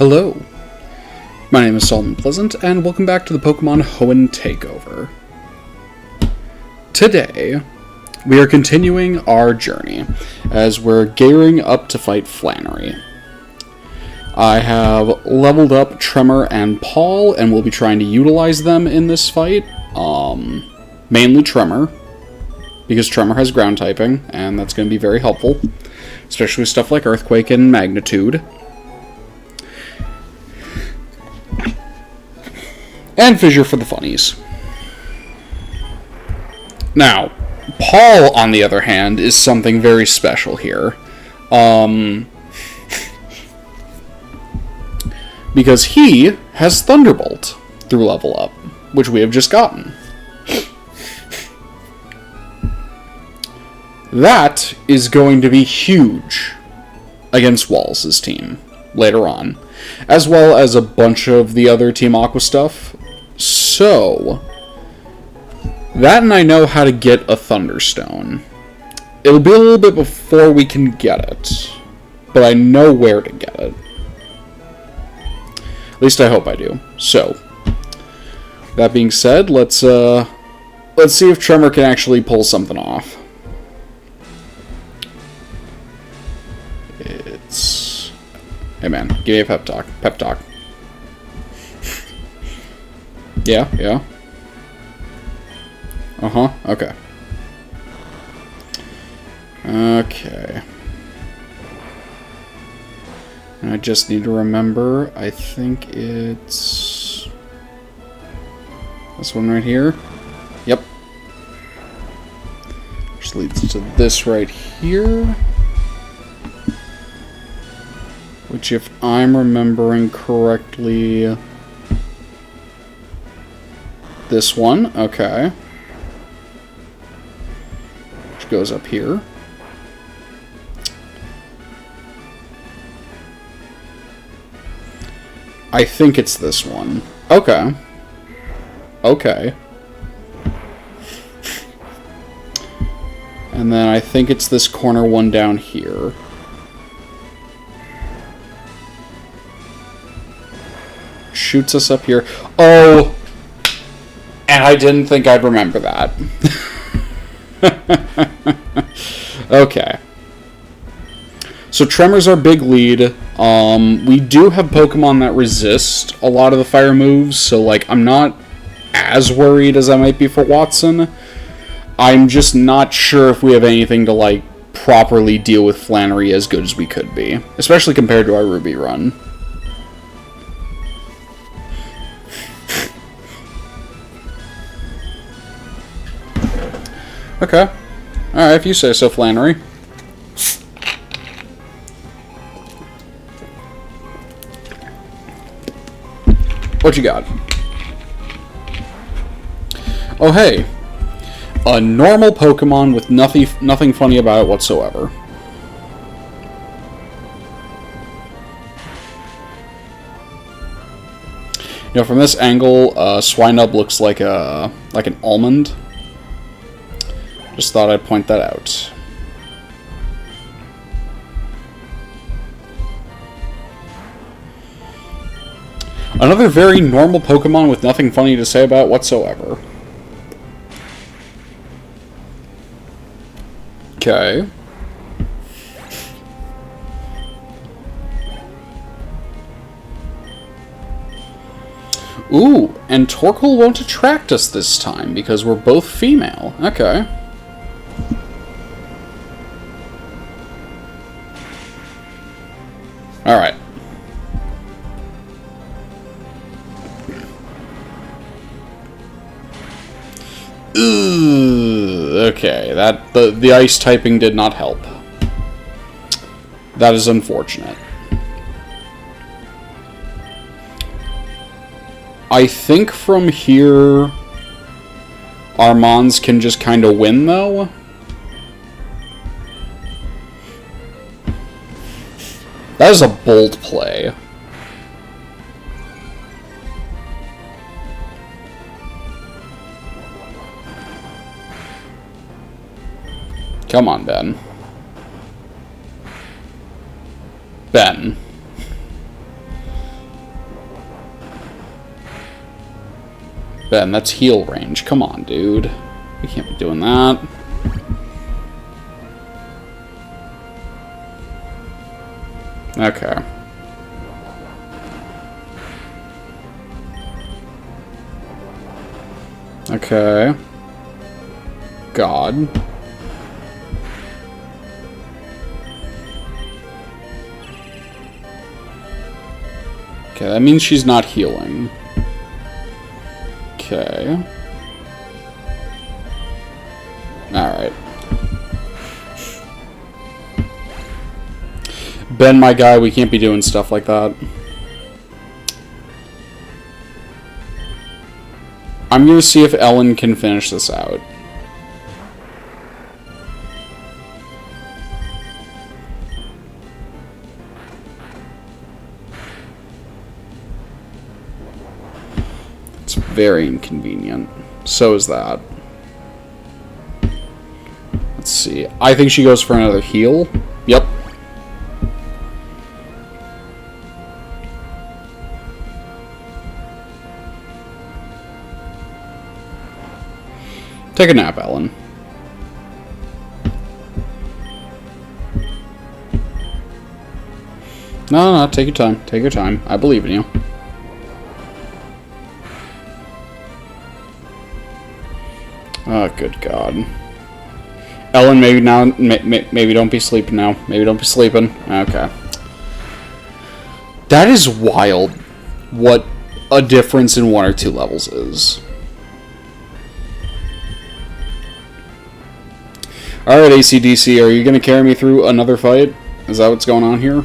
Hello, my name is Pleasent, and welcome back to the Pokémon Hoenn Takeover. Today, we are continuing our journey, as we're gearing up to fight Flannery. I have leveled up Tremor and Paul, and we'll be trying to utilize them in this fight. Mainly Tremor, because Tremor has ground typing, and that's going to be very helpful, especially with stuff like Earthquake and Magnitude. And Fissure for the funnies. Now, Paul, on the other hand, is something very special here. Because he has Thunderbolt through level up, which we have just gotten. That is going to be huge against Wallace's team later on, as well as a bunch of the other Team Aqua stuff. So, that and I know how to get a Thunderstone. It'll be a little bit before we can get it, but I know where to get it. At least I hope I do. So, that being said, let's see if Tremor can actually pull something off. Hey man, give me a pep talk. Pep talk. Yeah. Uh-huh, okay. Okay. And I just need to remember, I think it's this one right here. Yep. Which leads to this right here. Which, if I'm remembering correctly, this one, okay. Which goes up here. I think it's this one. Okay. Okay. And then I think it's this corner one down here. Shoots us up here. Oh! And I didn't think I'd remember that. Okay. So Tremor's our big lead. We do have Pokemon that resist a lot of the fire moves, so like I'm not as worried as I might be for Watson. I'm just not sure if we have anything to like properly deal with Flannery as good as we could be, especially compared to our Ruby run. Okay. Alright, if you say so, Flannery. What you got? Oh, hey. A normal Pokemon with nothing funny about it whatsoever. You know, from this angle, Swinub looks like an almond. Just thought I'd point that out. Another very normal Pokemon with nothing funny to say about whatsoever. Okay. Ooh, and Torkoal won't attract us this time because we're both female. Okay. Alright. Okay, the ice typing did not help. That is unfortunate. I think from here our Mons can just kind of win, though. That is a bold play. Come on, Ben. Ben. Ben, that's heal range. Come on, dude. We can't be doing that. Okay. Okay. God. Okay, that means she's not healing. Okay. Alright. Ben, my guy, we can't be doing stuff like that. I'm gonna see if Ellen can finish this out. It's very inconvenient. So is that. Let's see. I think she goes for another heal. Yep. Take a nap, Ellen. No, take your time. Take your time. I believe in you. Oh, good God. Ellen, maybe now, maybe don't be sleeping now. Maybe don't be sleeping. Okay. That is wild. What a difference in 1 or 2 levels is. Alright, ACDC, are you going to carry me through another fight? Is that what's going on here?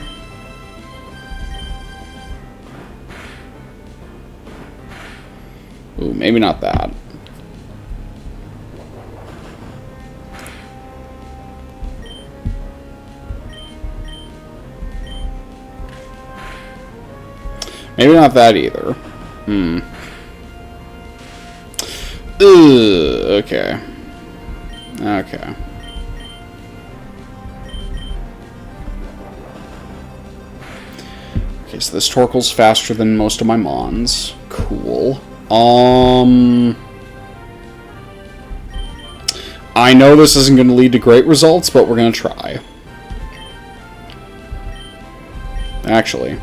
Ooh, maybe not that. Maybe not that either. Okay. Okay. Okay, so this Torkoal's faster than most of my Mons. Cool. I know this isn't going to lead to great results, but we're going to try. Actually.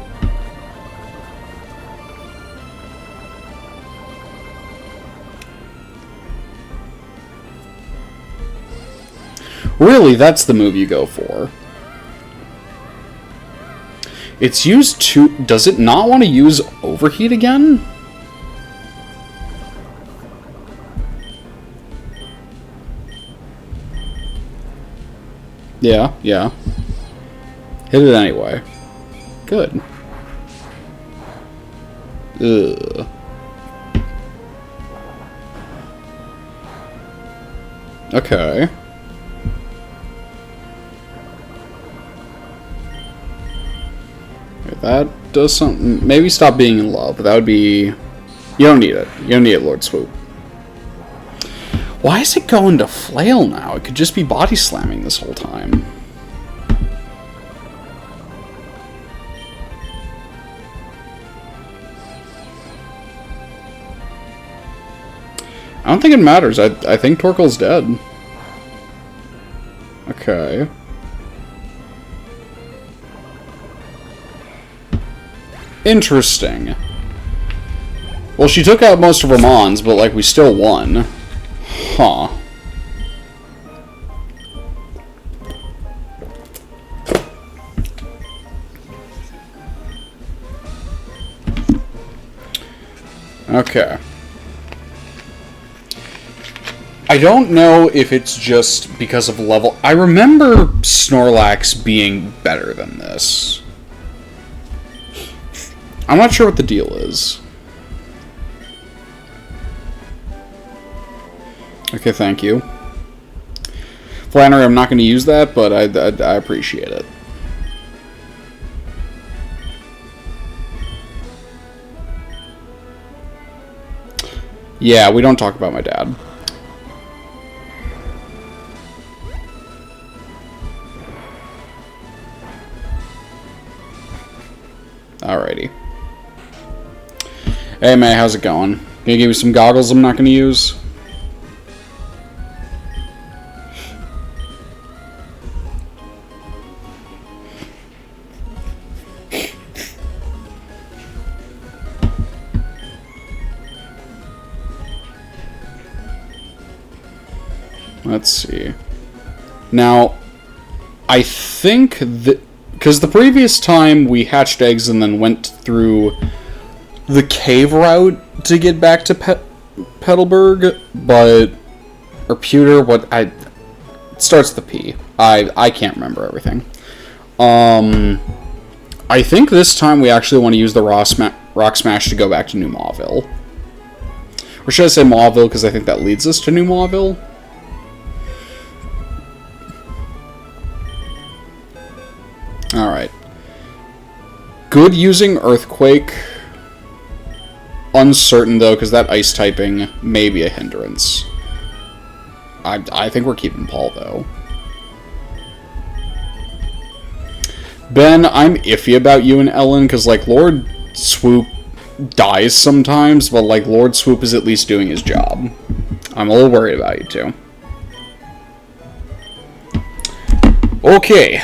Really, that's the move you go for. It's used to... Does it not want to use Overheat again? Yeah, yeah. Hit it anyway. Good. Ugh. Okay. That does something. Maybe stop being in love. That would be... You don't need it. You don't need it, Lord Swoop. Why is it going to flail now? It could just be body slamming this whole time. I don't think it matters. I think Torkoal's dead. Okay. Interesting. Well, she took out most of her Mons, but, like, we still won. Huh. Okay. I don't know if it's just because of level... I remember Snorlax being better than this. I'm not sure what the deal is. Okay, thank you. Flannery, I'm not going to use that, but I appreciate it. Yeah, we don't talk about my dad. Alrighty. Hey, May, how's it going? Can you give me some goggles I'm not going to use? Let's see. Now, I think that... Because the previous time we hatched eggs and then went through the cave route to get back to Petalburg, but... Or Pewter, what... It starts with the P. I can't remember everything. I think this time we actually want to use the Rock Smash to go back to New Mauville. Or should I say Mauville, because I think that leads us to New Mauville? Alright. Good using Earthquake. Uncertain, though, because that ice typing may be a hindrance. I think we're keeping Paul, though. Ben, I'm iffy about you and Ellen, because, like, Lord Swoop dies sometimes, but, like, Lord Swoop is at least doing his job. I'm a little worried about you, too. Okay.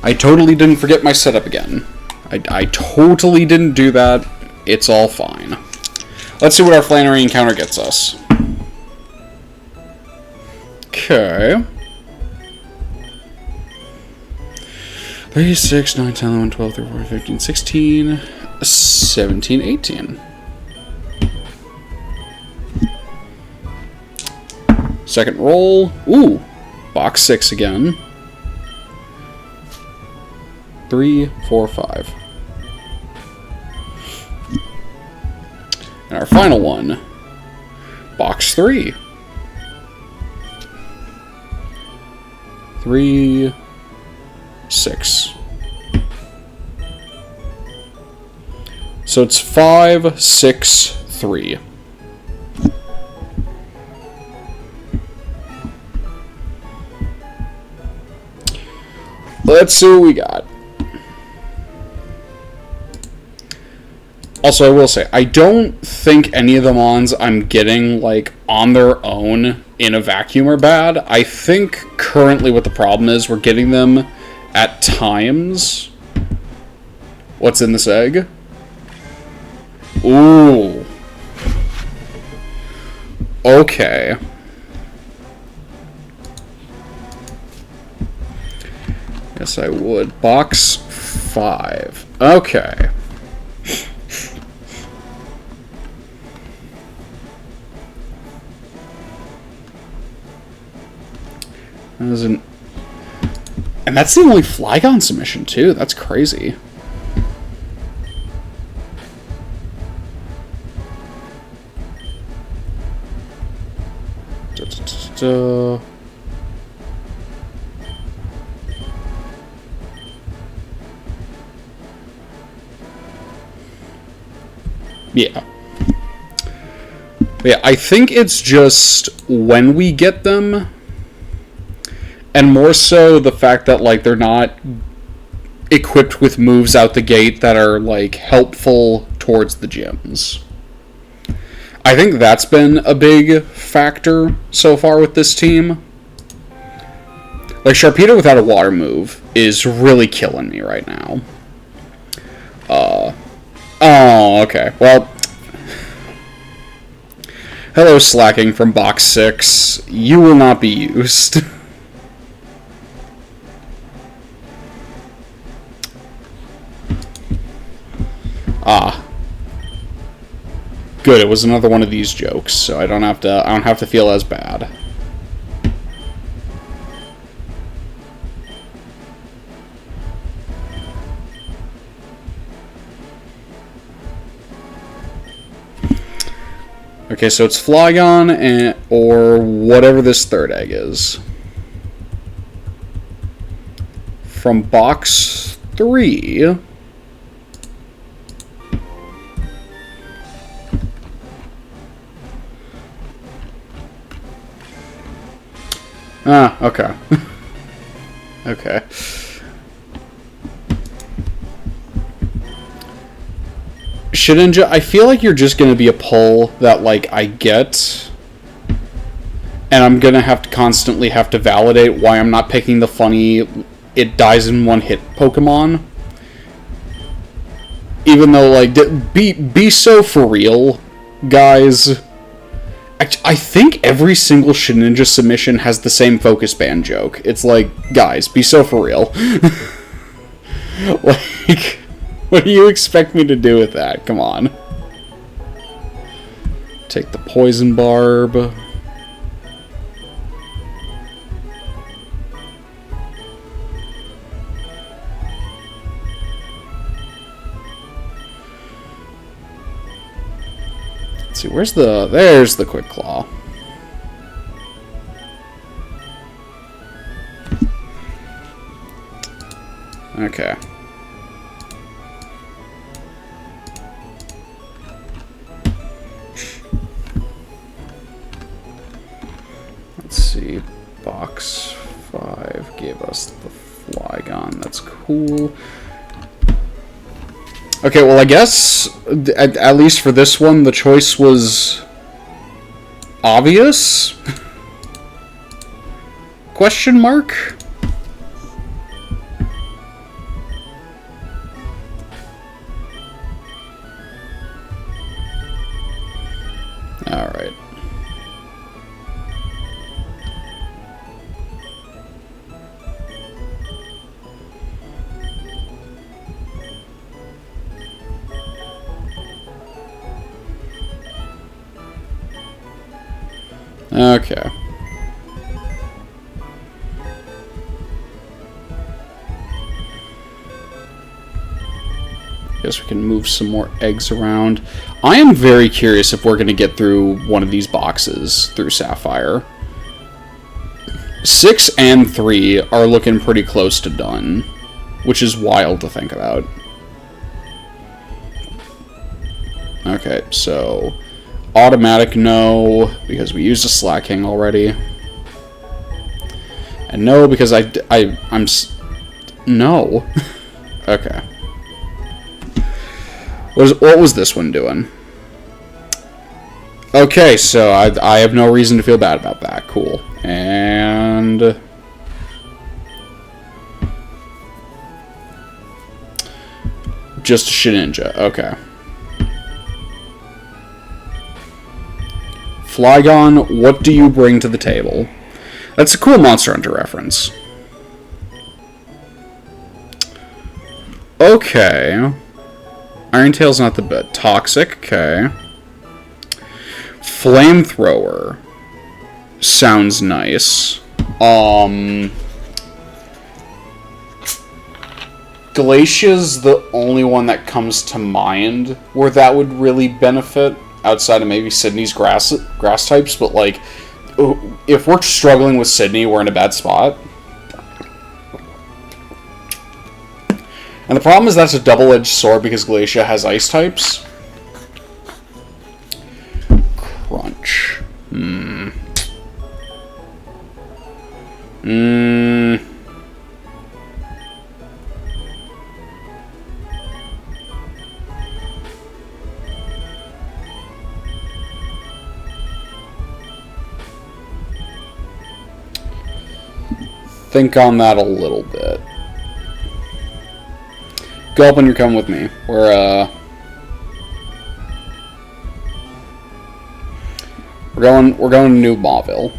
I totally didn't forget my setup again. I totally didn't do that. It's all fine. Let's see what our Flannery encounter gets us. Okay. 3, 6, 9, 10, 11, 12, 13, 14, 15, 16, 17, 18. Second roll. Ooh. Box 6 again. 3, 4, 5. And our final one. Box 3. 3, 6. So it's 5, 6, 3. Let's see what we got. Also, I will say, I don't think any of the mons I'm getting, like, on their own in a vacuum are bad. I think currently what the problem is, we're getting them at times. What's in this egg? Ooh. Okay. Yes, I would. Box 5. Okay. And that's the only Flygon submission, too. That's crazy. Yeah. Yeah, I think it's just when we get them... And more so the fact that, like, they're not equipped with moves out the gate that are, like, helpful towards the gyms. I think that's been a big factor so far with this team. Like, Sharpedo without a water move is really killing me right now. Oh, okay. Well, hello, Slacking from Box 6. You will not be used. Ah. Good, it was another one of these jokes, so I don't have to feel as bad. Okay, so it's Flygon or whatever this third egg is. From box 3. Ah, okay. Okay. Shedinja, I feel like you're just gonna be a pull that, like, I get, and I'm gonna have to constantly have to validate why I'm not picking the funny it dies in one hit Pokemon. Even though, like, be so for real, guys. I think every single Shedinja submission has the same focus band joke. It's like, guys, be so for real. Like, what do you expect me to do with that? Come on. Take the poison barb. Let's see, there's the quick claw. Okay. Let's see. Box 5 gave us the Flygon. That's cool. Okay, well, I guess, at least for this one, the choice was obvious? Question mark? Alright. Okay. Guess we can move some more eggs around. I am very curious if we're going to get through one of these boxes through Sapphire. 6 and 3 are looking pretty close to done, which is wild to think about. Okay, so automatic no, because we used a Slacking already. And no, because I'm no. Okay. What was this one doing? Okay, so I have no reason to feel bad about that. Cool. And just a Shedinja. Okay. Flygon, what do you bring to the table? That's a cool Monster Hunter reference. Okay. Iron Tail's not the bit. Toxic, okay. Flamethrower. Sounds nice. Glacier's the only one that comes to mind where that would really benefit, outside of maybe Sydney's grass types, but, like, if we're struggling with Sydney, we're in a bad spot. And the problem is that's a double-edged sword because Glacia has ice types. Crunch. Think on that a little bit. Gulp when you're coming with me. We're going to New Mauville.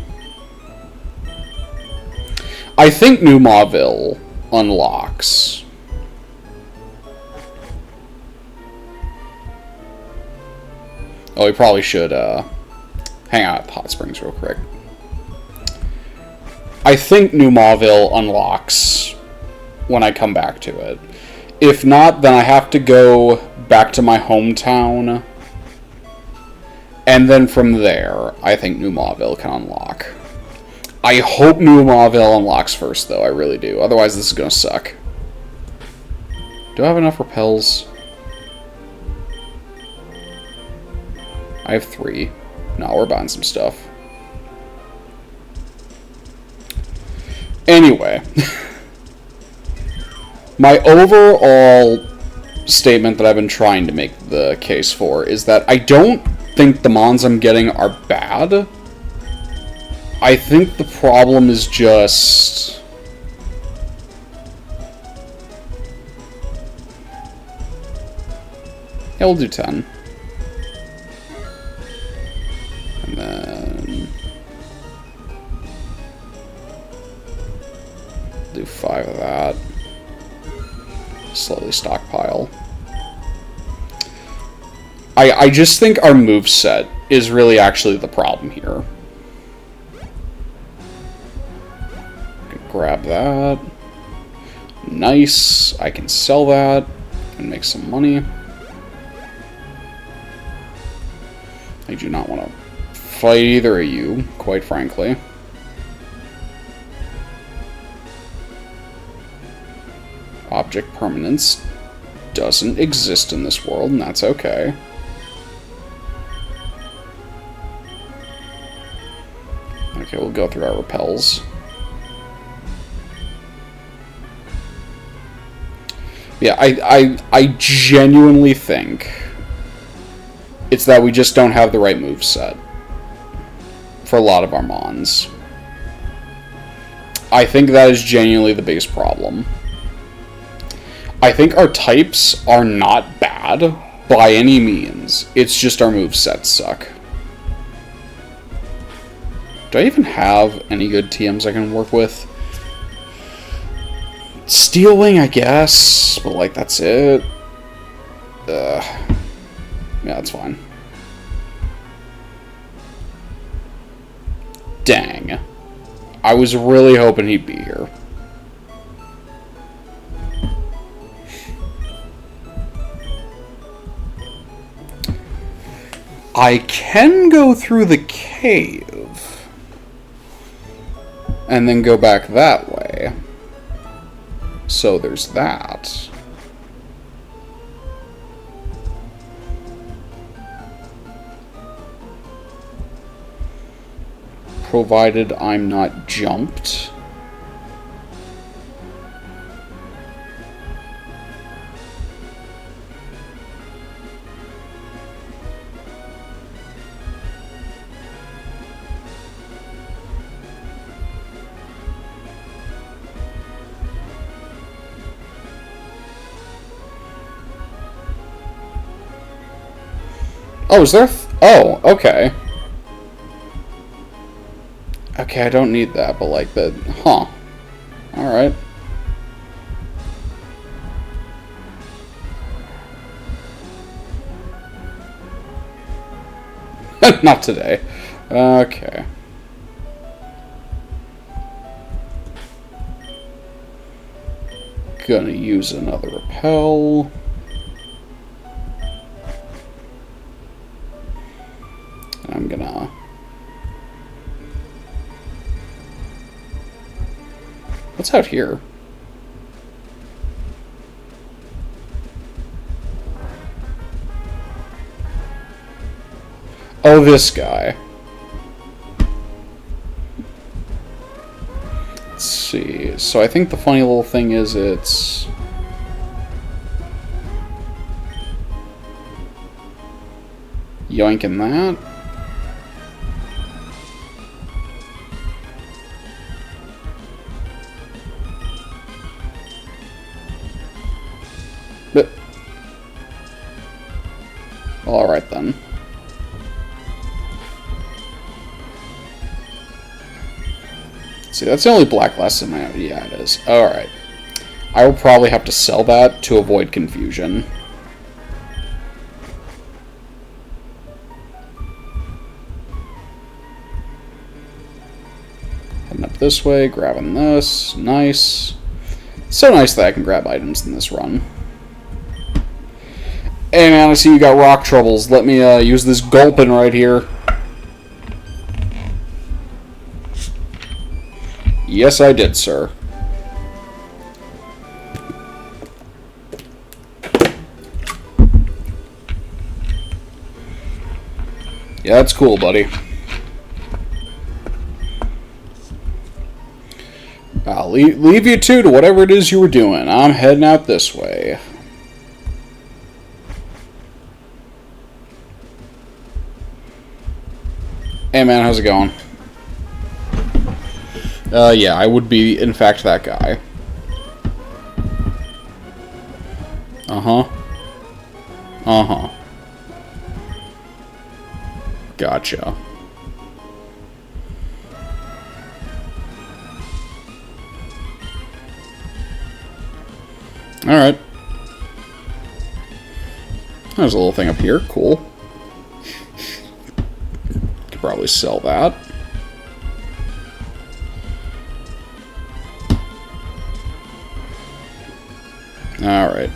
I think New Mauville unlocks. Oh, we probably should hang out at Hot Springs real quick. I think New Mauville unlocks when I come back to it. If not, then I have to go back to my hometown. And then from there, I think New Mauville can unlock. I hope New Mauville unlocks first, though. I really do. Otherwise, this is going to suck. Do I have enough repels? I have 3. No, we're buying some stuff. Anyway, my overall statement that I've been trying to make the case for is that I don't think the mons I'm getting are bad. I think the problem is just... yeah, we'll do 10. And then... do 5 of that. Slowly stockpile. I just think our moveset is really actually the problem here. Grab that. Nice. I can sell that and make some money. I do not want to fight either of you, quite frankly. Object permanence doesn't exist in this world, and that's okay. Okay, we'll go through our repels. Yeah, I genuinely think it's that we just don't have the right moveset for a lot of our mons. I think that is genuinely the biggest problem. I think our types are not bad by any means. It's just our movesets suck. Do I even have any good TMs I can work with? Steel Wing, I guess, but like that's it. Yeah, that's fine. Dang. I was really hoping he'd be here. I can go through the cave and then go back that way. So there's that. Provided I'm not jumped. Oh, is there... oh, okay. Okay, I don't need that, but like the... huh. Alright. Not today. Okay. Gonna use another repel. I'm gonna... what's out here? Oh, this guy. Let's see. So I think the funny little thing is it's... yoinking that. But... alright then. See, that's the only black less in my... yeah, it is. Alright. I will probably have to sell that to avoid confusion. Heading up this way, grabbing this. Nice. So nice that I can grab items in this run. Hey man, I see you got rock troubles. Let me use this gulpin right here. Yes, I did, sir. Yeah, that's cool, buddy. I'll leave you two to whatever it is you were doing. I'm heading out this way. Hey man, how's it going? Yeah, I would be, in fact, that guy. Uh-huh. Uh-huh. Gotcha. Alright. There's a little thing up here. Cool. Could probably sell that. Alright.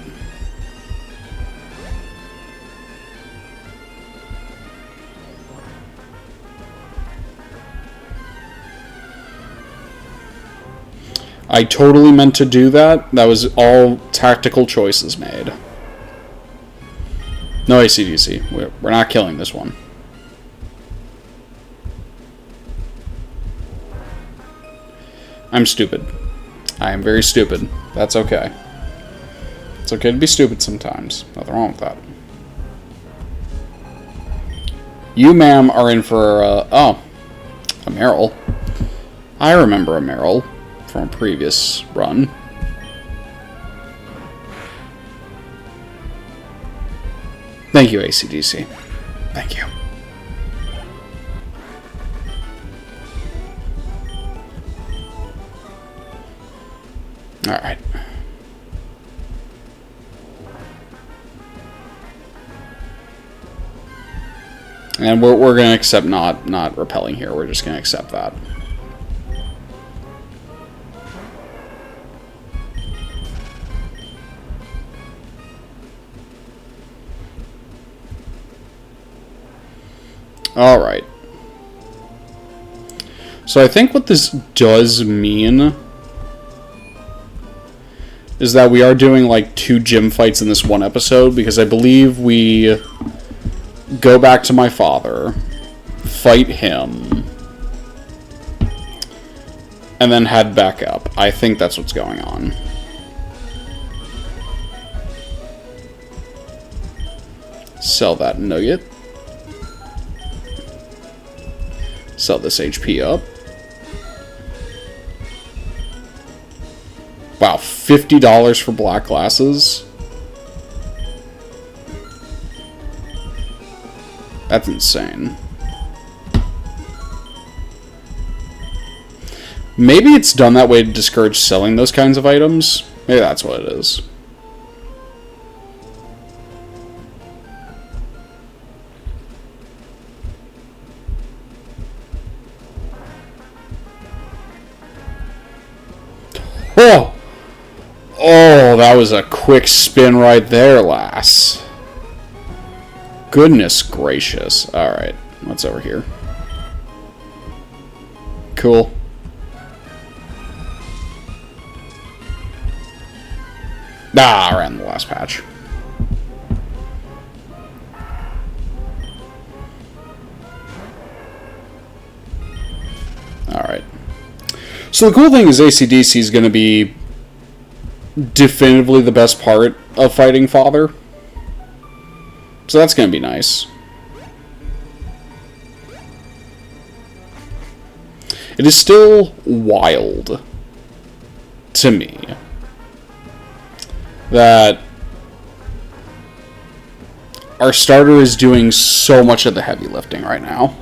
I totally meant to do that. That was all tactical choices made. No AC/DC. We're not killing this one. I'm stupid. I am very stupid. That's okay. It's okay to be stupid sometimes. Nothing wrong with that. You, ma'am, are in for, oh, a Meryl. I remember a Meryl from a previous run. Thank you, AC/DC. Thank you. Alright. And we're going to accept not repelling here. We're just going to accept that. Alright. So I think what this does mean is that we are doing like 2 gym fights in this one episode, because I believe we go back to my father, fight him, and then head back up. I think that's what's going on. Sell that nugget. Sell this HP up. Wow, $50 for black glasses? That's insane. Maybe it's done that way to discourage selling those kinds of items. Maybe that's what it is. Oh! Oh, that was a quick spin right there, lass. Goodness gracious. Alright, what's over here? Cool. Ah, I ran the last patch. Alright. So the cool thing is AC/DC is going to be definitively the best part of fighting Father. So that's going to be nice. It is still wild to me that our starter is doing so much of the heavy lifting right now.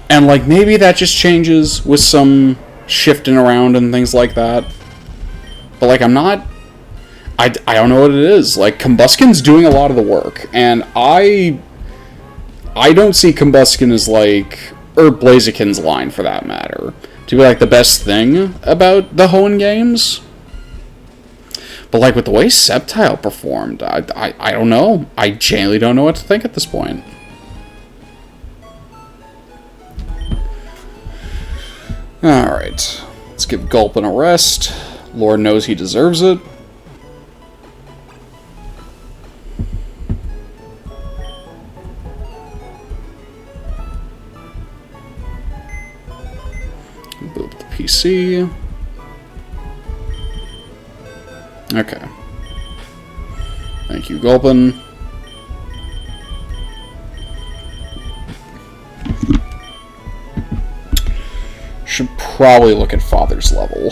And, like, maybe that just changes with some shifting around and things like that. But, like, I'm not... I don't know what it is. Like, Combusken's doing a lot of the work. And I don't see Combusken as, like... Or Blaziken's line, for that matter, to be, like, the best thing about the Hoenn games. But, like, with the way Sceptile performed, I don't know. I genuinely don't know what to think at this point. Alright. Let's give Gulpin a rest. Lord knows he deserves it. Boop the PC. Okay. Thank you, Gulpin. Should probably look at Father's level.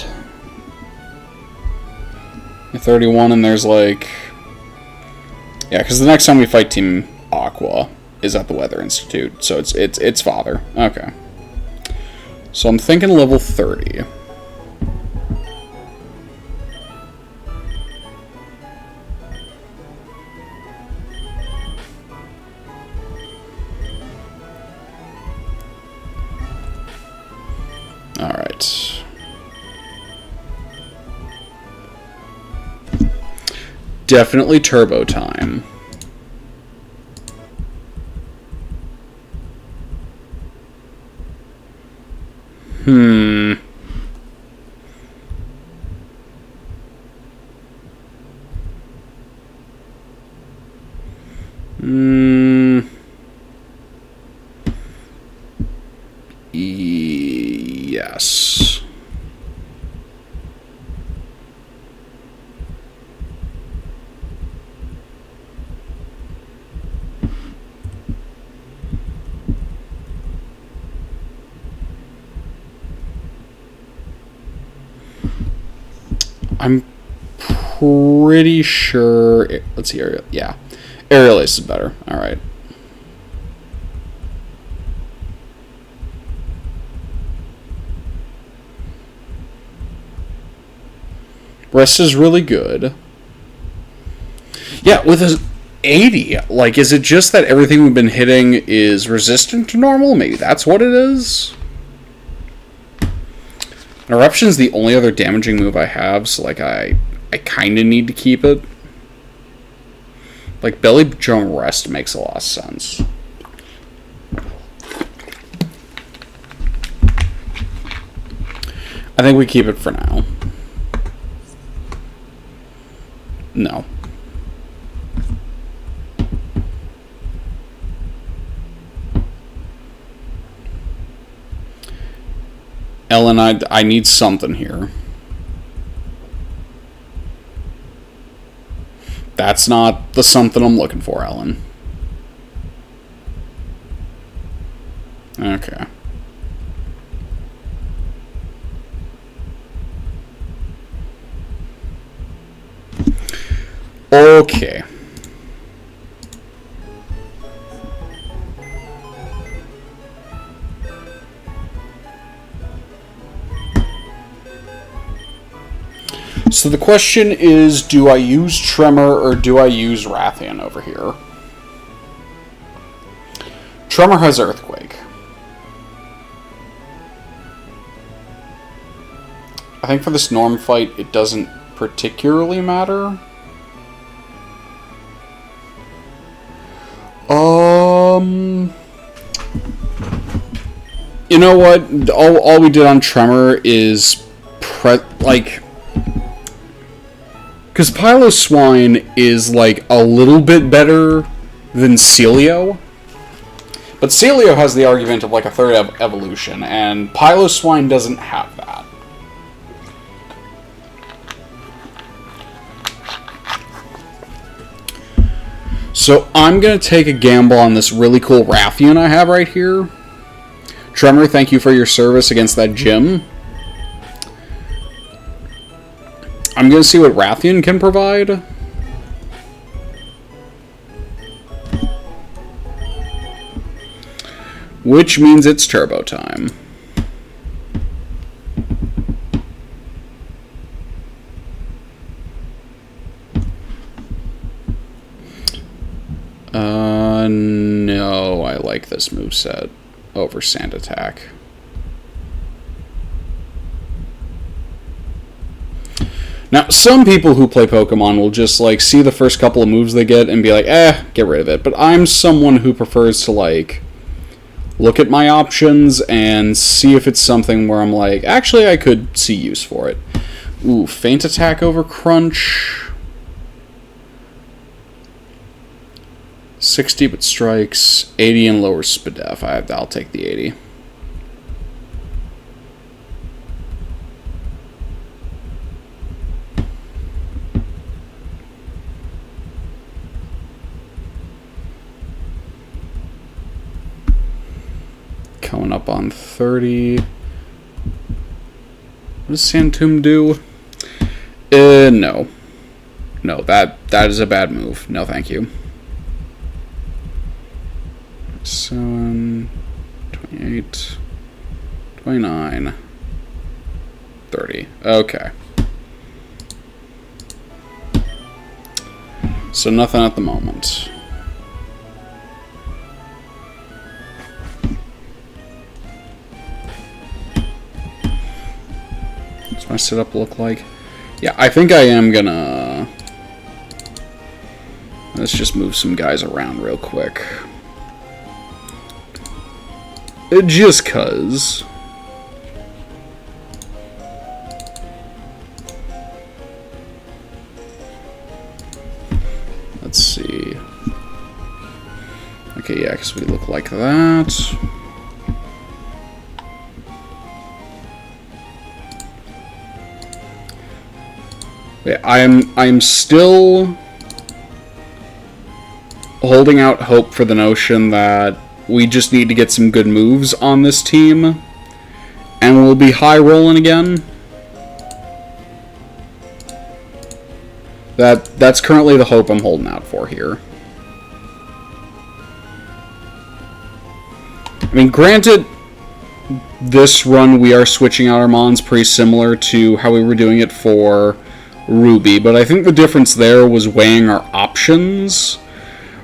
31, and there's like... Yeah, because the next time we fight Team Aqua is at the Weather Institute, so it's Father. Okay. So I'm thinking level 30. Alright. Definitely turbo time. Yes. I'm pretty sure... Let's see, yeah. Aerial Ace is better. Alright. Rest is really good. Yeah, with his 80, like, is it just that everything we've been hitting is resistant to normal? Maybe that's what it is? Eruption's the only other damaging move I have, so, like, I kind of need to keep it. Like, Belly Drum Rest makes a lot of sense. I think we keep it for now. No. Ellen, I need something here. That's not the something I'm looking for, Ellen. Okay. Okay. So the question is, do I use Tremor or do I use Rathian over here? Tremor has Earthquake. I think for this Norm fight, it doesn't particularly matter. You know what? All we did on Tremor is because Piloswine is like a little bit better than Celio. But Celio has the argument of like a third evolution, and Piloswine doesn't have that. So I'm going to take a gamble on this really cool Rathian I have right here. Tremor, thank you for your service against that gym. I'm going to see what Rathian can provide. Which means it's turbo time. No, I like this moveset over Sand Attack. Now, some people who play Pokemon will just, like, see the first couple of moves they get and be like, get rid of it. But I'm someone who prefers to, like, look at my options and see if it's something where I'm like, actually, I could see use for it. Ooh, Feint Attack over Crunch. 60 but strikes, 80 and lowers Spadef. I'll take the 80. Coming up on 30. What does Santum do? No. No, that is a bad move. No, thank you. 7, 28, 29, 30. Okay. So nothing at the moment. What's my setup look like? Yeah, I think I am gonna... Let's just move some guys around real quick. Just 'cause. Let's see. Okay, yeah, because we look like that. Yeah, I'm still holding out hope for the notion that we just need to get some good moves on this team, and we'll be high rolling again. That's currently the hope I'm holding out for here. I mean, granted, this run we are switching out our Mons pretty similar to how we were doing it for Ruby, but I think the difference there was weighing our options.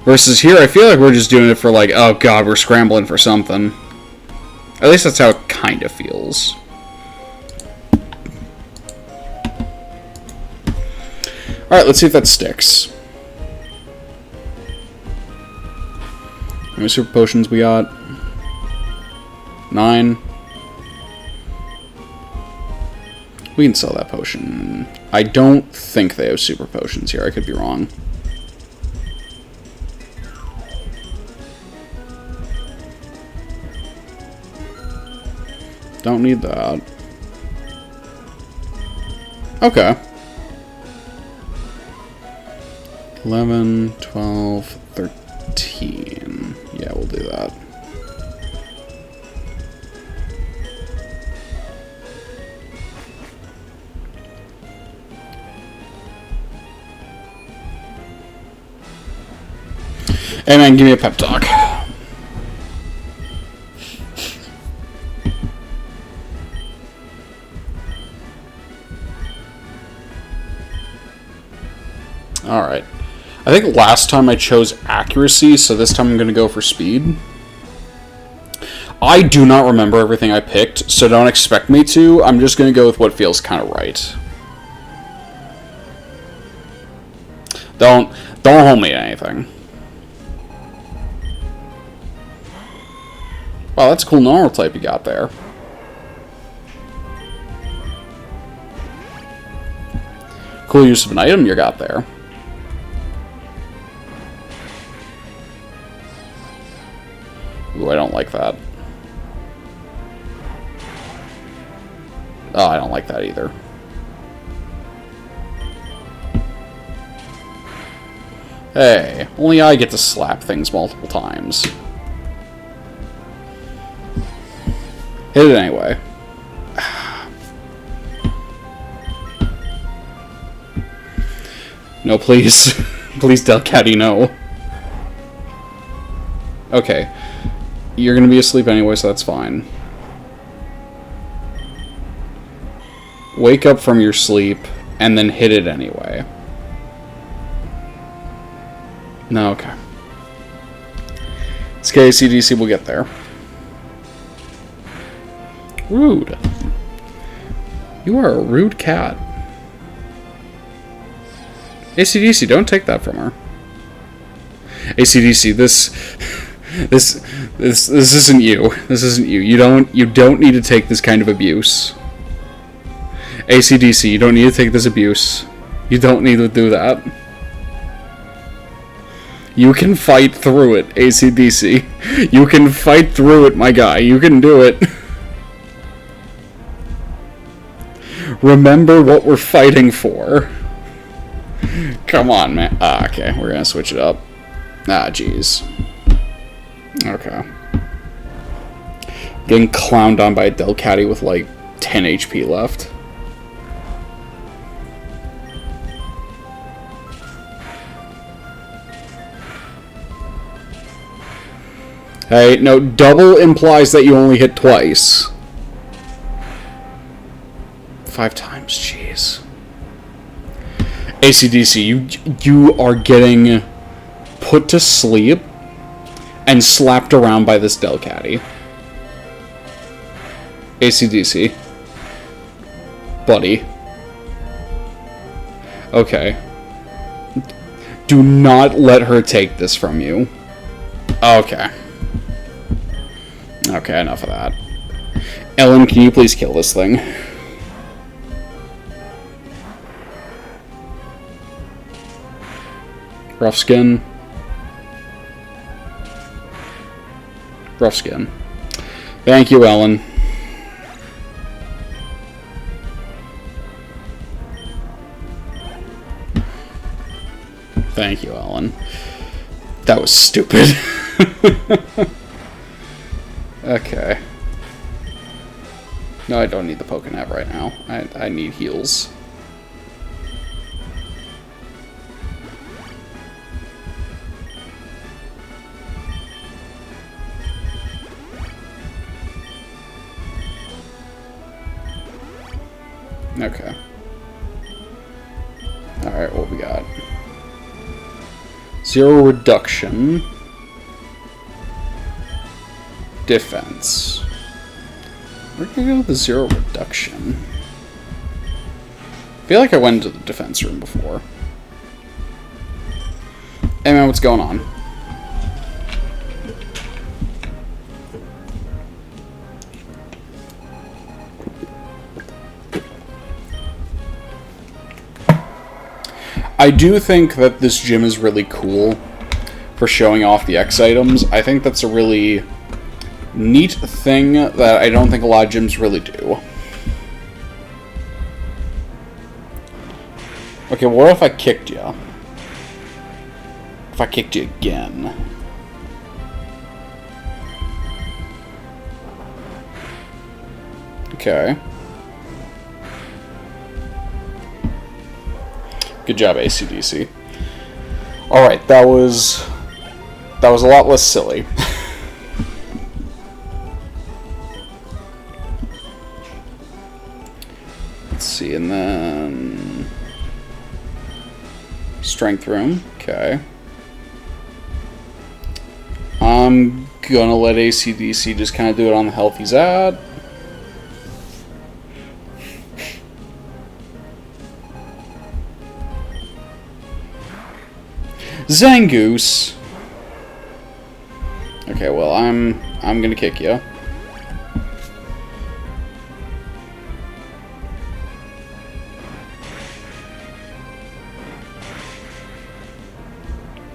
Versus here, I feel like we're just doing it for like, oh god, we're scrambling for something. At least that's how it kind of feels. Alright, let's see if that sticks. How many super potions we got? 9. We can sell that potion. I don't think they have super potions here. I could be wrong. Don't need that. Okay. 11, 12, 13. Yeah, we'll do that. Hey man, give me a pep talk. Alright. I think last time I chose accuracy, so this time I'm going to go for speed. I do not remember everything I picked, so don't expect me to. I'm just going to go with what feels kind of right. Don't hold me to anything. Wow, that's a cool normal type you got there. Cool use of an item you got there. Ooh, I don't like that. Oh, I don't like that either. Hey, only I get to slap things multiple times. Hit it anyway. No, please. Please, Delcatty, no. Okay. You're gonna be asleep anyway, so that's fine. Wake up from your sleep, and then hit it anyway. No, okay. It's okay, CDC, we'll get there. Rude. You are a rude cat. ACDC, don't take that from her. ACDC, this isn't you. This isn't you. You don't need to take this kind of abuse. ACDC, you don't need to take this abuse. You don't need to do that. You can fight through it, ACDC. You can fight through it, my guy. You can do it. Remember what we're fighting for. Come on, man. Ah, okay, we're gonna switch it up. Ah, jeez. Okay. Getting clowned on by a Delcatty with like 10 HP left. Hey, no, double implies that you only hit twice. 5 times, jeez. AC/DC, you are getting put to sleep and slapped around by this Delcatty. AC/DC. Buddy. Okay. Do not let her take this from you. Okay. Okay, enough of that. Ellen, can you please kill this thing? Rough skin. Rough skin. Thank you, Ellen. Thank you, Ellen. That was stupid. Okay. No, I don't need the Pokénap right now. I need heals. Okay. Alright, what we got? 0 reduction. Defense. We're gonna go with the 0 reduction. I feel like I went into the defense room before. Hey man, what's going on? I do think that this gym is really cool for showing off the X items. I think that's a really neat thing that I don't think a lot of gyms really do. Okay, what if I kicked you? If I kicked you again? Okay. Good job, AC/DC. Alright, that was a lot less silly. Let's see, and then strength room. Okay. I'm gonna let AC/DC just kind of do it on the health he's at. Zangoose. Okay, well, I'm gonna kick you.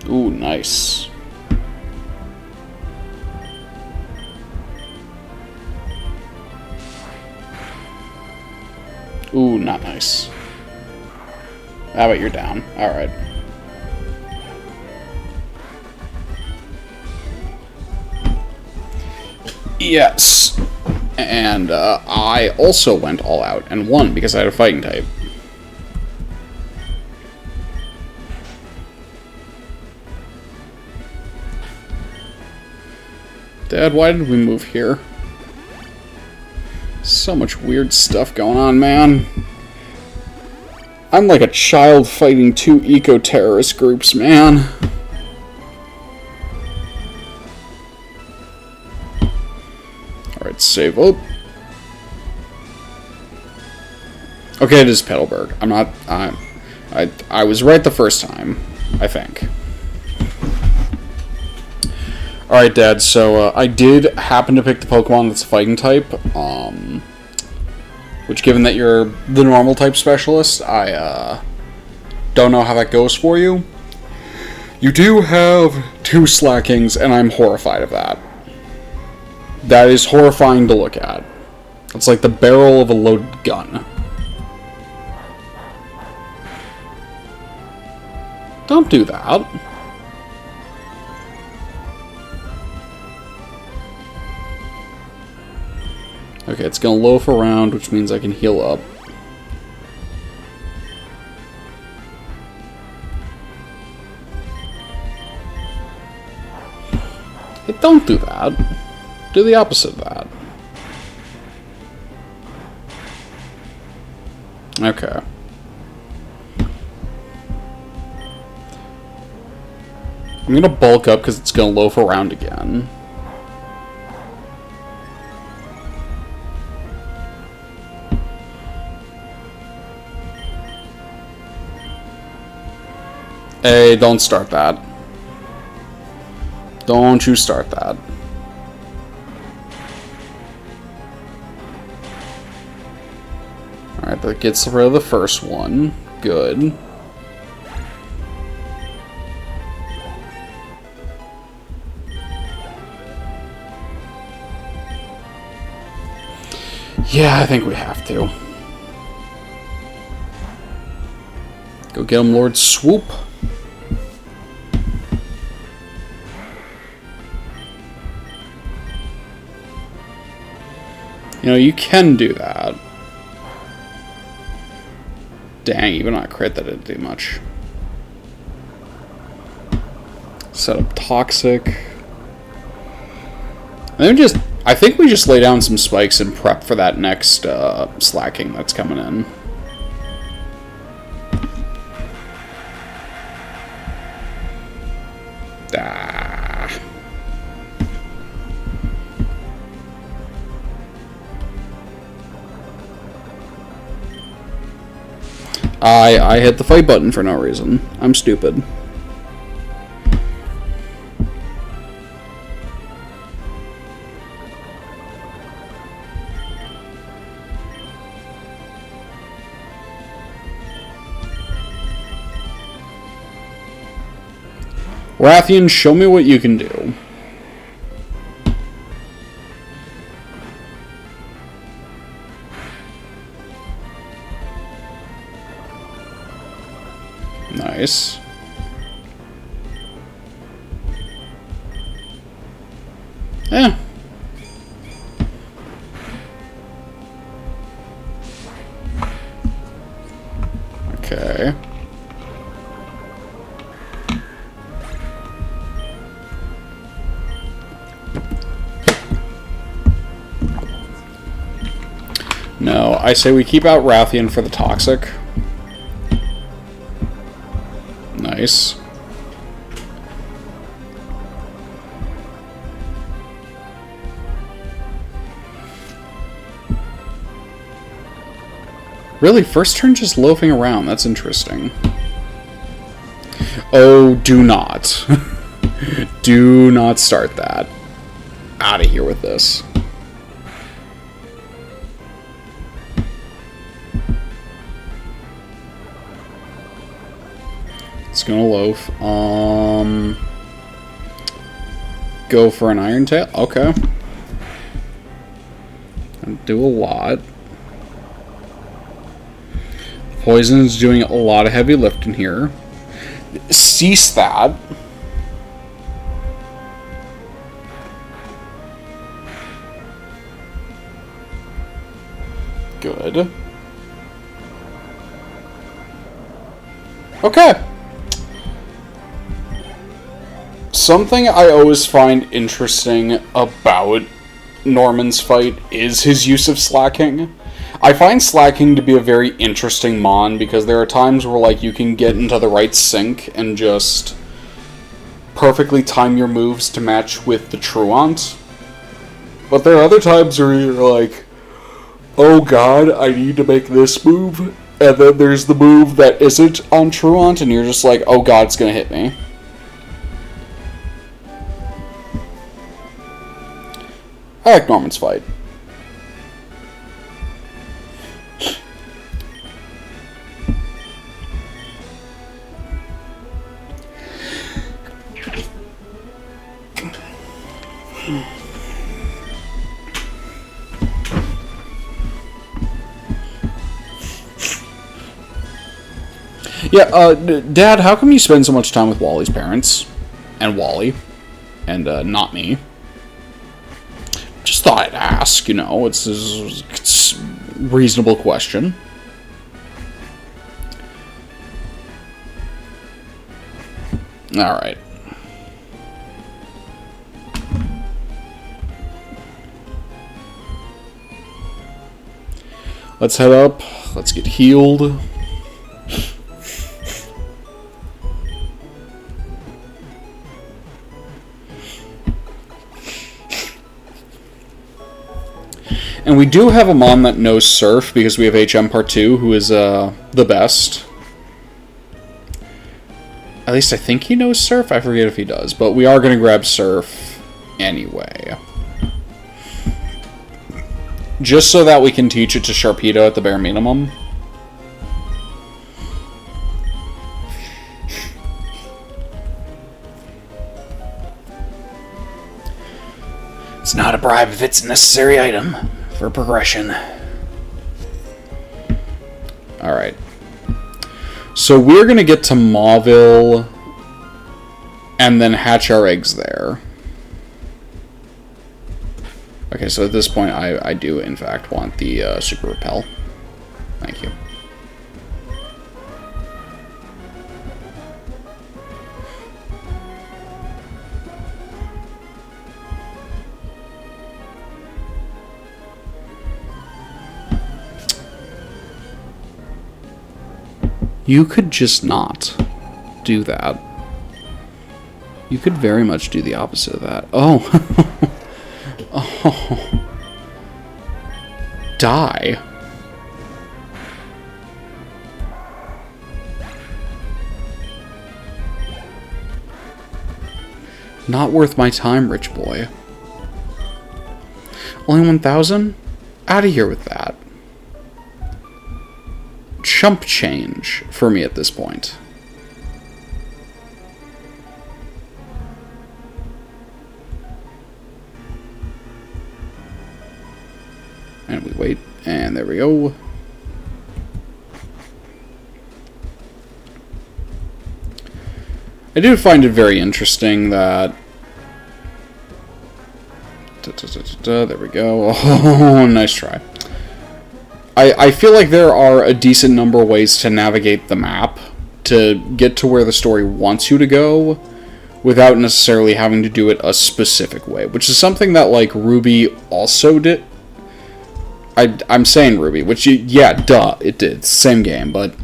Ooh, nice. Ooh, not nice. How about you're down? Alright. Yes. And I also went all out and won because I had a fighting type. Dad, why did we move here? So much weird stuff going on, man. I'm like a child fighting 2 eco-terrorist groups, man. Alright, save up. Okay, it is Petalburg. I'm not... I was right the first time, I think. Alright, Dad, so I did happen to pick the Pokemon that's a fighting type, which, given that you're the normal type specialist, I don't know how that goes for you. You do have 2 Slackings, and I'm horrified of that. That is horrifying to look at. It's like the barrel of a loaded gun. Don't do that. Okay, it's gonna loaf around, which means I can heal up. Hey, don't do that. Do the opposite of that. Okay. I'm gonna bulk up because it's gonna loaf around again. Hey, don't start that. Don't you start that. Alright, that gets rid of the first one. Good. Yeah, I think we have to. Go get him, Lord Swoop. You know, you can do that. Dang, even on a crit that didn't do much. Set up Toxic. And then I think we just lay down some spikes and prep for that next slacking that's coming in. I hit the fight button for no reason. I'm stupid. Rathian, show me what you can do. Nice. Yeah. Okay. No, I say we keep out Rathian for the Toxic. Nice. Really, first turn just loafing around. That's interesting. Oh, do not. Do not start that. Out of here with this. It's gonna loaf. Go for an Iron Tail. Okay. Do a lot. Poison's doing a lot of heavy lifting here. Cease that. Good. Okay. Something I always find interesting about Norman's fight is his use of slacking. I find slacking to be a very interesting mon because there are times where like you can get into the right sync and just perfectly time your moves to match with the Truant. But there are other times where you're like, oh god, I need to make this move, and then there's the move that isn't on Truant and you're just like, oh god, it's gonna hit me. I like Norman's fight. Yeah, Dad, how come you spend so much time with Wally's parents? And Wally? And, not me? Just just thought I'd ask, you know, it's a reasonable question. Alright. Let's head up. Let's get healed. And we do have a Mon that knows Surf, because we have HM Part 2, who is the best. At least I think he knows Surf. I forget if he does. But we are going to grab Surf anyway. Just so that we can teach it to Sharpedo at the bare minimum. It's not a bribe if it's a necessary item for progression. Alright. So we're going to get to Mauville and then hatch our eggs there. Okay, so at this point I do in fact want the Super Repel. Thank you. You could just not do that. You could very much do the opposite of that. Oh. Oh. Die. Not worth my time, rich boy. Only 1,000? Out of here with that. Chump change for me at this point. And we wait, and there we go. I do find it very interesting that... There we go. Oh, nice try. I feel like there are a decent number of ways to navigate the map to get to where the story wants you to go without necessarily having to do it a specific way, which is something that, like, Ruby also did. I'm saying Ruby, which, yeah, duh, it did. It's the same game, but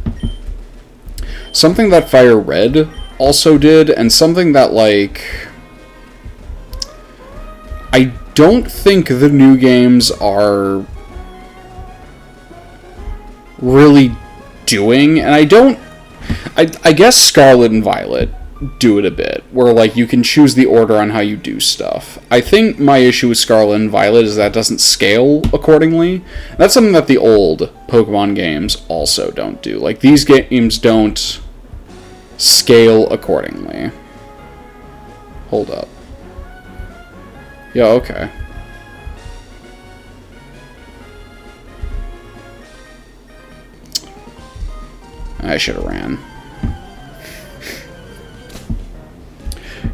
something that Fire Red also did, and something that, like, I don't think the new games are really doing, and I guess Scarlet and Violet do it a bit, where, like, you can choose the order on how you do stuff. I think my issue with Scarlet and Violet is that it doesn't scale accordingly. That's something that the old Pokemon games also don't do. Like, these games don't scale accordingly. Hold up. Yeah, okay. I should have ran.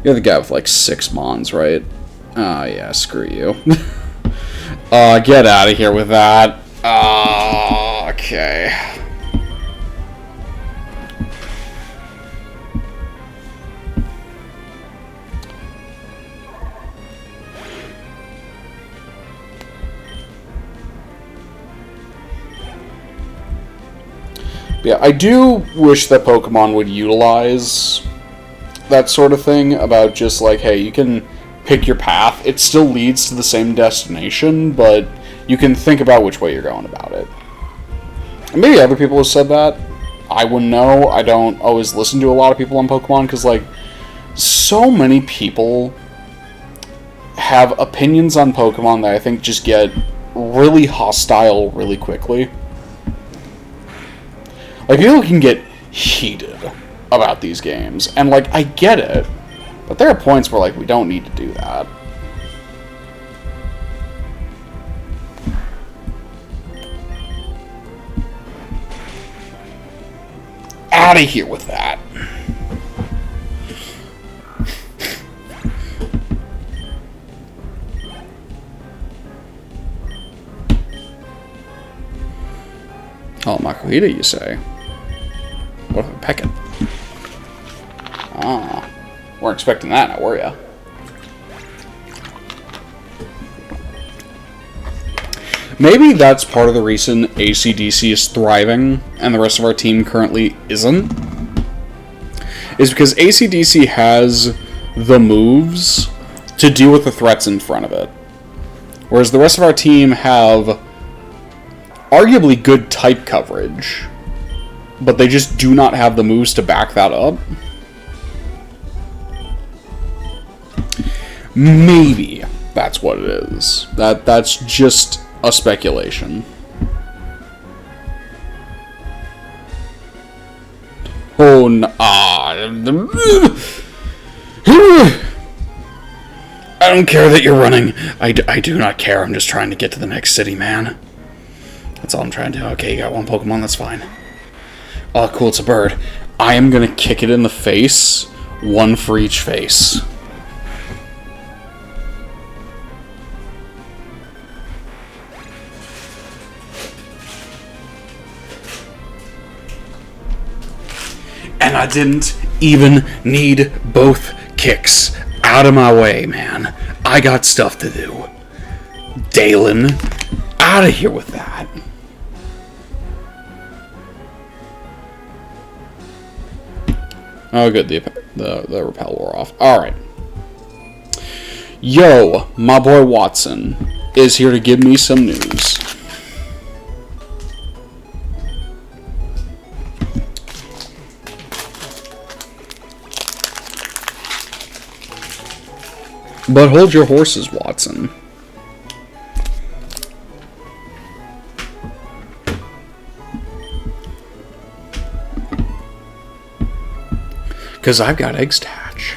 You're the guy with like 6 Mons, right? Oh, yeah, screw you. Get out of here with that. Okay. Yeah, I do wish that Pokemon would utilize that sort of thing about just like, hey, you can pick your path. It still leads to the same destination, but you can think about which way you're going about it. And maybe other people have said that. I wouldn't know. I don't always listen to a lot of people on Pokemon, because, like, so many people have opinions on Pokemon that I think just get really hostile really quickly. Like, people can get heated about these games, and, like, I get it, but there are points where, like, we don't need to do that. Out of here with that. Oh, Makuhita, you say? What if I peck it? Ah, weren't expecting that now, were ya? Maybe that's part of the reason AC/DC is thriving and the rest of our team currently isn't. Is because AC/DC has the moves to deal with the threats in front of it. Whereas the rest of our team have arguably good type coverage, but they just do not have the moves to back that up. Maybe that's what it is. That's just a speculation. Oh, no. I don't care that you're running. I do not care. I'm just trying to get to the next city, man. That's all I'm trying to do. Okay, you got one Pokemon. That's fine. Oh, cool. It's a bird. I am going to kick it in the face. One for each face. And I didn't even need both kicks. Out of my way, man. I got stuff to do. Dalen, out of here with that. Oh, good. The repel wore off. Alright. Yo, my boy Watson is here to give me some news. But hold your horses, Watson. Because I've got eggs to hatch.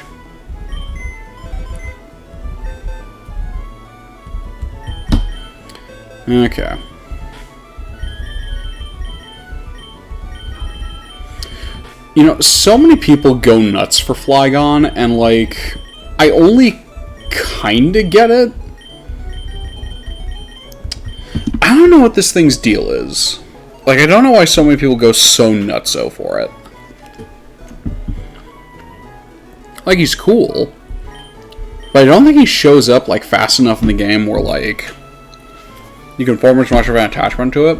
Okay. You know, so many people go nuts for Flygon, and, like, I only kinda get it. I don't know what this thing's deal is. Like, I don't know why so many people go so nutso for it. Like, he's cool. But I don't think he shows up, like, fast enough in the game where, like, you can form much of an attachment to it.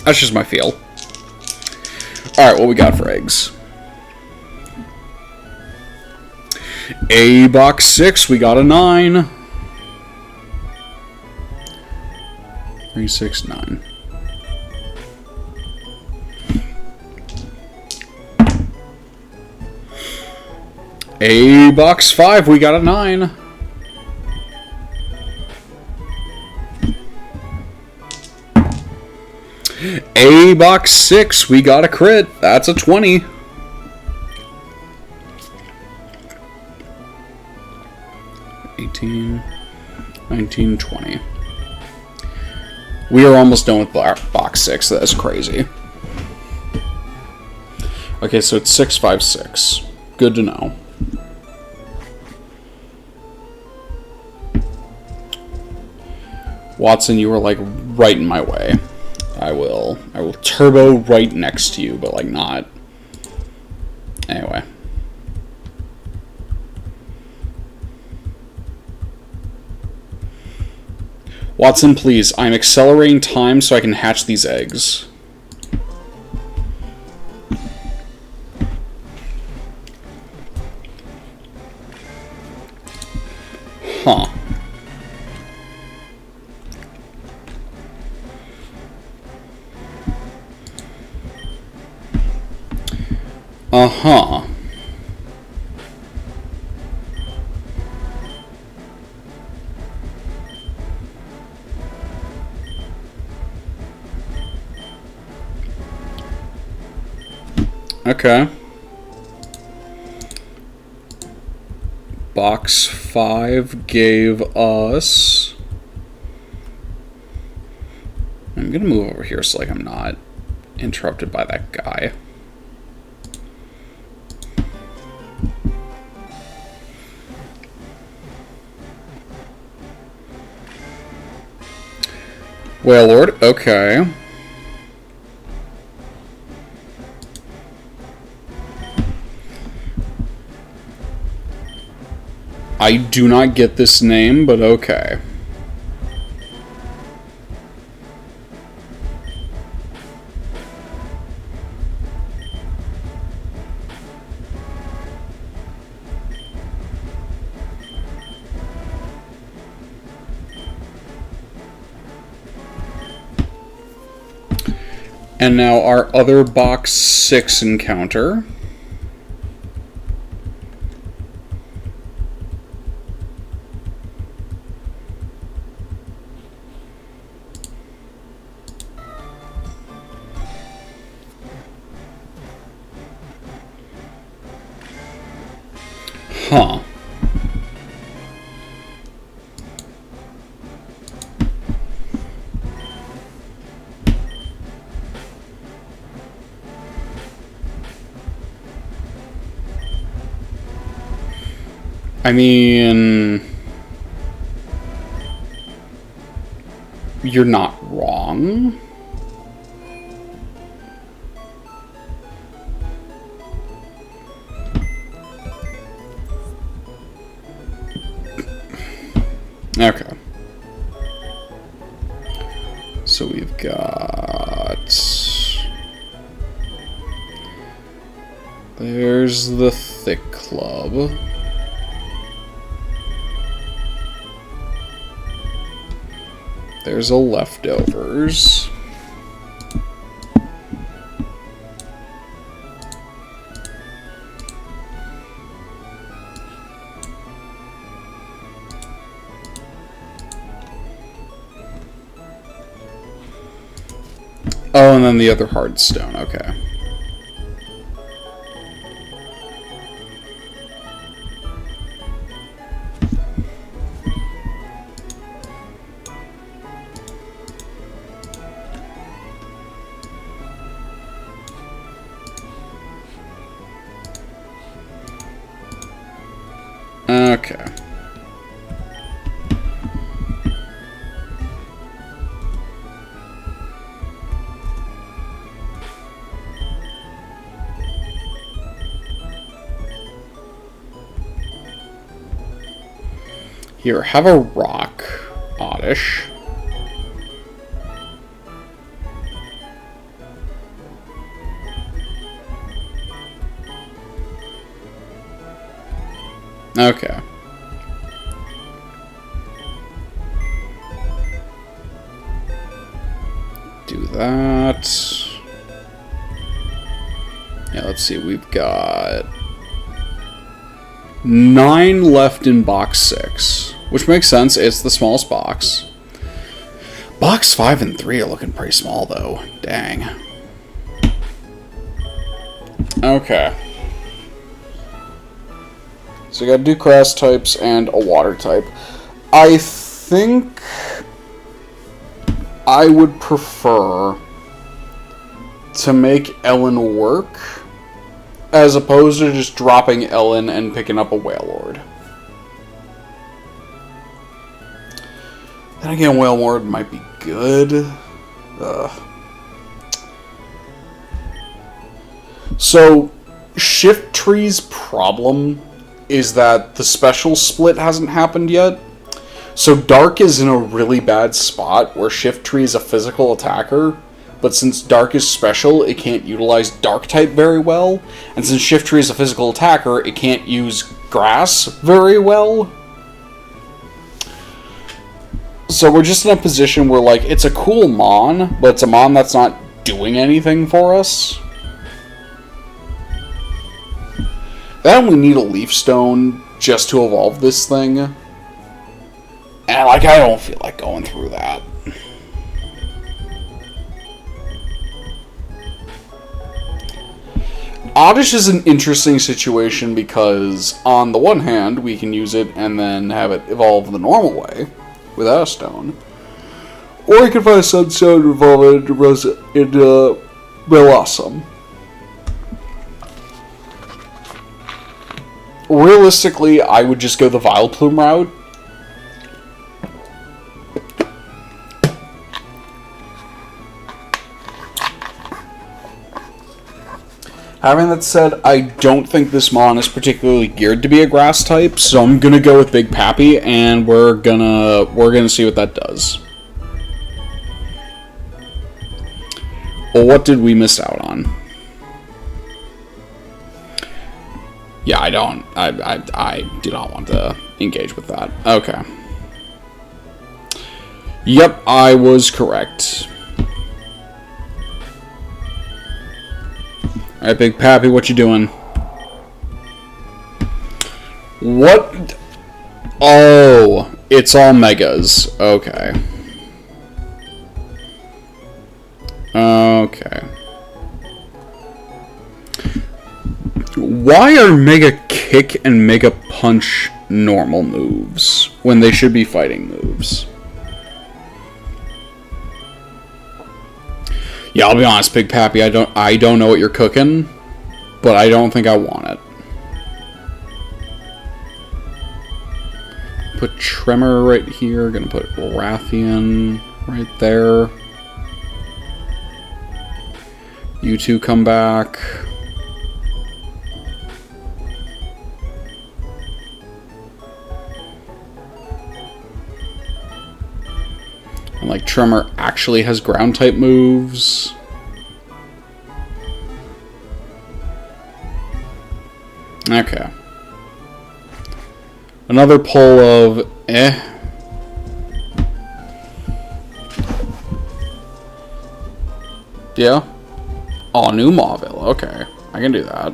That's just my feel. Alright, what we got for eggs? A box 6, we got a 9. 3, 6, 9. A box 5, we got a 9. A box 6, we got a crit. That's a 20. $18, $19, $20. We are almost done with box 6. That's crazy. Okay, so it's 656. Good to know. Watson, you were like right in my way. I will turbo right next to you, but like not. Anyway. Watson, please. I'm accelerating time so I can hatch these eggs. Huh. Uh-huh. Okay. Box 5 gave us... I'm gonna move over here so like I'm not interrupted by that guy. Wailord, okay. I do not get this name, but okay. And now our other box 6 encounter. Huh. I mean, you're not wrong. Okay. So we've got... There's the Thick Club. There's a Leftovers. Oh, and then the other Hardstone, okay. Okay. Here, have a rock, Oddish. Okay. Do that. Yeah, let's see, we've got 9 left in box 6, which makes sense. It's the smallest box. Box 5 and 3 are looking pretty small, though. Dang. Okay. So you gotta do grass types and a water type. I think I would prefer to make Ellen work as opposed to just dropping Ellen and picking up a Wailord. Then again, Wailord might be good. So, Shift Tree's problem is that the special split hasn't happened yet. So Dark is in a really bad spot where Shift Tree is a physical attacker, but since Dark is special, it can't utilize Dark type very well, and since Shift Tree is a physical attacker, it can't use Grass very well. So we're just in a position where, like, it's a cool Mon, but it's a Mon that's not doing anything for us. Then we need a Leaf Stone just to evolve this thing. And, like, I don't feel like going through that. Oddish is an interesting situation because, on the one hand, we can use it and then have it evolve the normal way, without a stone. Or we can find a Sunstone and evolve it into Blossom. Realistically, I would just go the Vileplume route. Having that said, I don't think this Mon is particularly geared to be a grass type, so I'm gonna go with Big Pappy, and we're gonna see what that does. Well, what did we miss out on? Yeah, I do not want to engage with that. Okay. Yep, I was correct. Alright, Big Pappy, what you doing? What? Oh, it's all megas. Okay. Okay. Why are Mega Kick and Mega Punch normal moves when they should be fighting moves? Yeah, I'll be honest, Big Pappy, I don't know what you're cooking, but I don't think I want it. Put Tremor right here, gonna put Rathian right there. You two come back. And like Tremor actually has ground type moves. Okay. Another pull of Yeah. Oh, new Mauville. Okay. I can do that.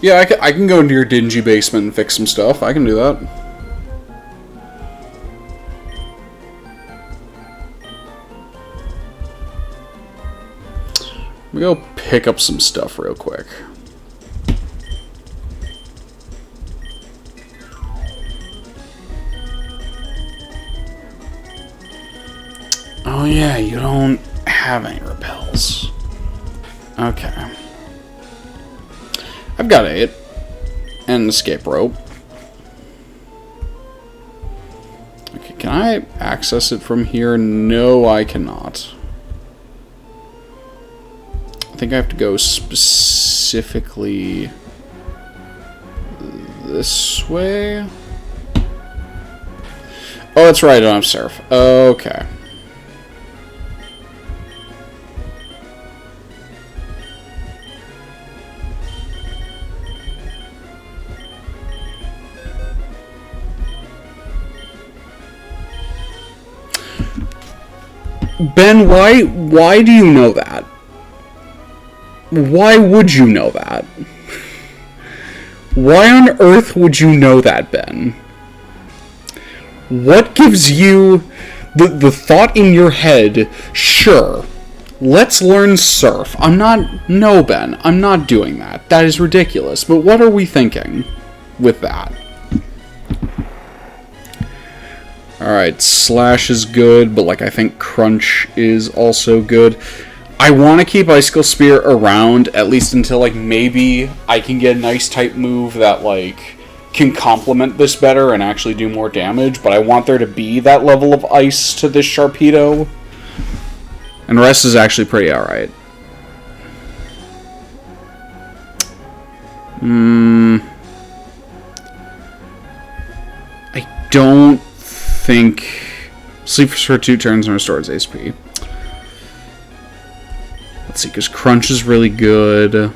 Yeah, I can go into your dingy basement and fix some stuff. I can do that. Let me go pick up some stuff real quick. Oh yeah, you don't have any repels. Okay. I've got 8. And an escape rope. Okay, can I access it from here? No, I cannot. I think I have to go specifically this way. Oh, that's right, I don't have Surf. Okay. Ben, why do you know that? Why would you know that? Why on earth would you know that, Ben? What gives you the thought in your head, sure, let's learn Surf. No, Ben, I'm not doing that. That is ridiculous. But what are we thinking with that? Alright, Slash is good, but like I think Crunch is also good. I want to keep Icicle Spear around, at least until like maybe I can get a nice type move that like can complement this better and actually do more damage, but I want there to be that level of ice to this Sharpedo. And the rest is actually pretty alright. I don't think sleeps for 2 turns and restores HP. Let's see, because Crunch is really good. I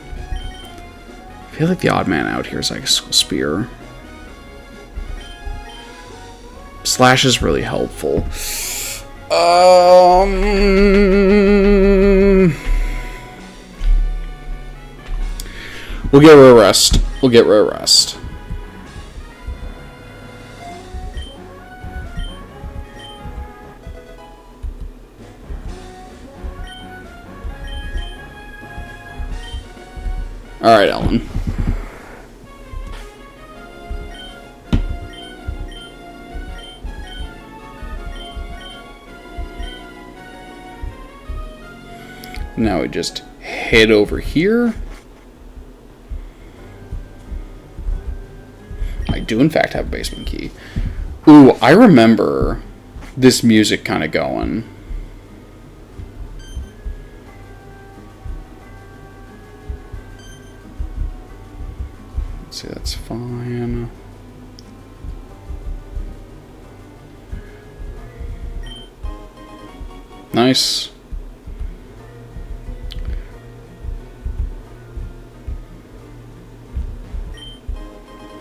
feel like the odd man out here is like Spear. Slash is really helpful. We'll get Rare Rest. We'll get Rare Rest. Alright, Ellen. Now we just head over here. I do in fact have a basement key. Ooh, I remember this music kind of going. see, that's fine. Nice.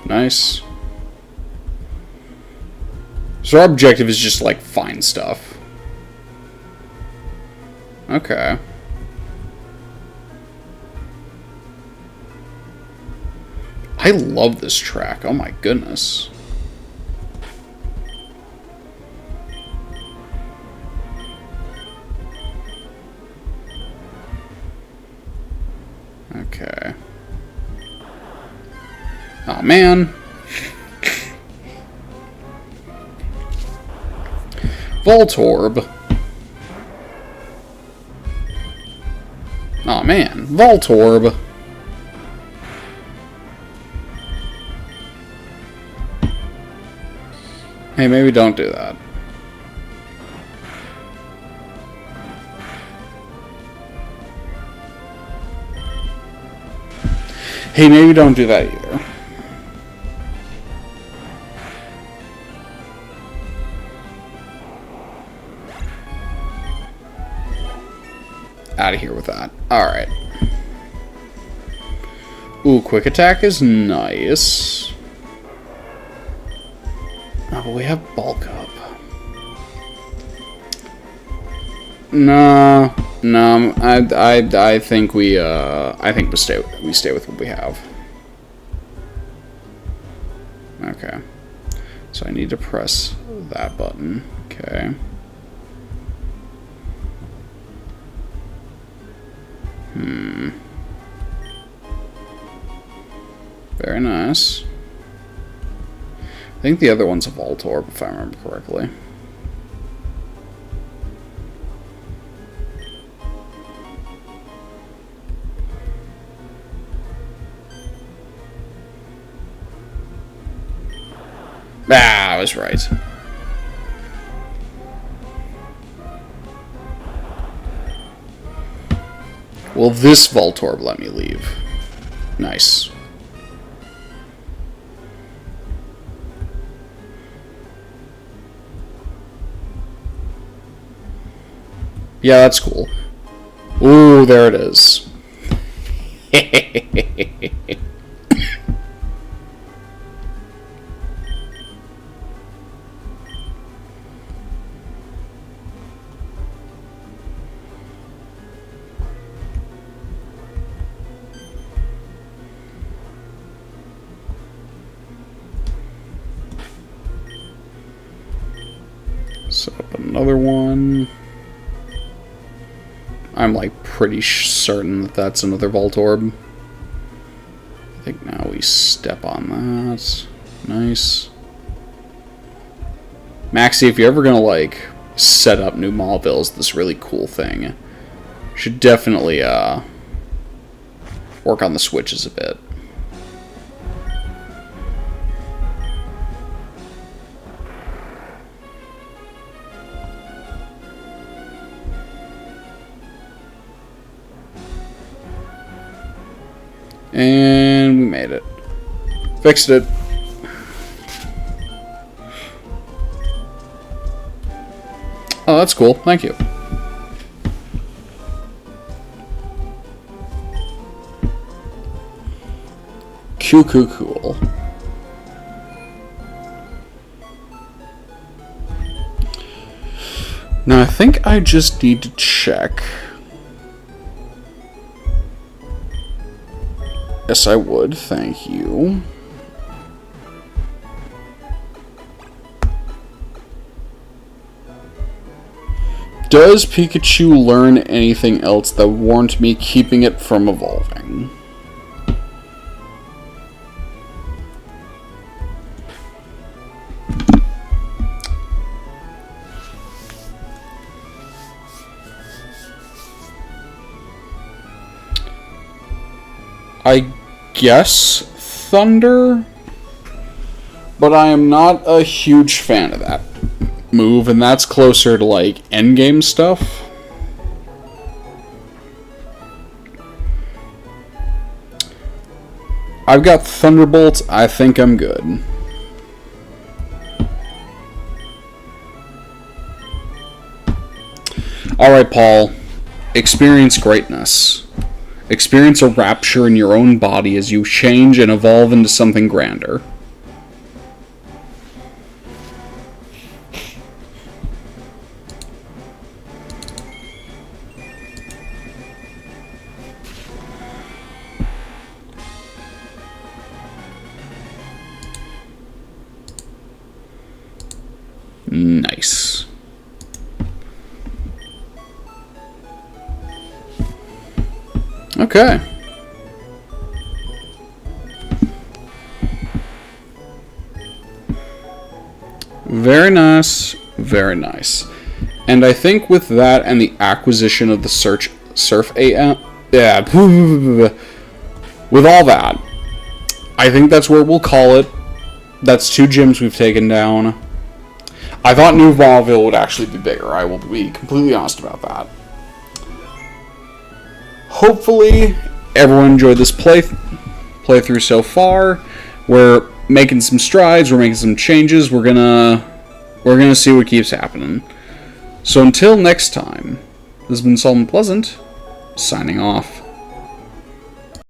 Nice. So our objective is just, like, find stuff. Okay. I love this track. Oh my goodness. Okay. Oh man. Voltorb. Oh man, Voltorb. Hey, maybe don't do that. Hey, maybe don't do that either. Out of here with that. Alright. Ooh, quick attack is nice. Oh, but we have bulk up. No, I think we stay with what we have. Okay. So I need to press that button. Okay. Very nice. I think the other one's a Voltorb, if I remember correctly. Ah, I was right. Will this Voltorb let me leave? Nice. Yeah, that's cool. Ooh, there it is. Set up another one. I'm like pretty certain that that's another Voltorb. I think now we step on that. Nice. Maxie, if you're ever gonna like set up new Mauville's, this really cool thing, you should definitely work on the switches a bit. And we made it. Fixed it. Oh, that's cool. Thank you. Cool. Now, I think I just need to check. Yes, I would. Thank you. Does Pikachu learn anything else that warrant me keeping it from evolving? I guess Thunder, but I am not a huge fan of that move, and that's closer to like endgame stuff. I've got Thunderbolt. I think I'm good. Alright, Paul. Experience greatness. Experience a rapture in your own body as you change and evolve into something grander. Nice. Okay. Very nice. Very nice. And I think with that and the acquisition of the Surf AM... Yeah. With all that, I think that's where we'll call it. That's 2 gyms we've taken down. I thought New Mauville would actually be bigger. I will be completely honest about that. Hopefully, everyone enjoyed this playthrough so far. We're making some strides. We're making some changes. We're gonna see what keeps happening. So until next time, this has been Solomon Pleasant, signing off.